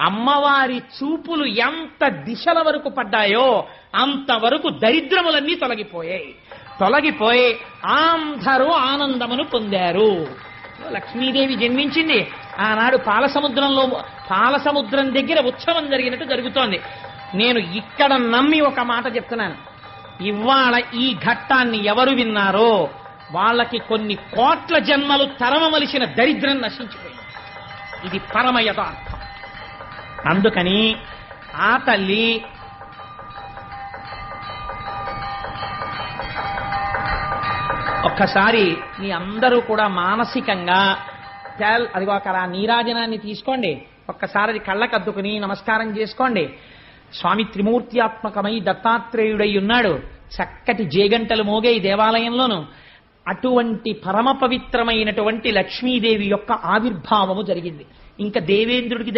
అమ్మవారి చూపులు ఎంత దిశల వరకు పడ్డాయో అంతవరకు దరిద్రములన్నీ తొలగిపోయి అందరూ ఆనందమును పొందారు. లక్ష్మీదేవి జన్మించింది ఆనాడు పాలసముద్రం దగ్గర ఉత్సవం జరిగినట్టు జరుగుతోంది. నేను ఇక్కడ నమ్మి ఒక మాట చెప్తున్నాను, ఇవాళ ఈ ఘట్టాన్ని ఎవరు విన్నారో వాళ్ళకి కొన్ని కోట్ల జన్మలు తరమవలసిన దరిద్రం నశించిపోయింది. ఇది పరమ యథార్థం. అందుకని ఆ తల్లి ఒక్కసారి మీ అందరూ కూడా మానసికంగా అదిగో అక్కడ ఆ నీరాజనాన్ని తీసుకోండి, ఒక్కసారి అది కళ్ళకద్దుకుని నమస్కారం చేసుకోండి. స్వామి త్రిమూర్త్యాత్మకమై దత్తాత్రేయుడై ఉన్నాడు. చక్కటి జేగంటలు మోగే ఈ దేవాలయంలోను అటువంటి పరమ పవిత్రమైనటువంటి లక్ష్మీదేవి యొక్క ఆవిర్భావము జరిగింది. ఇంకా దేవేంద్రుడికి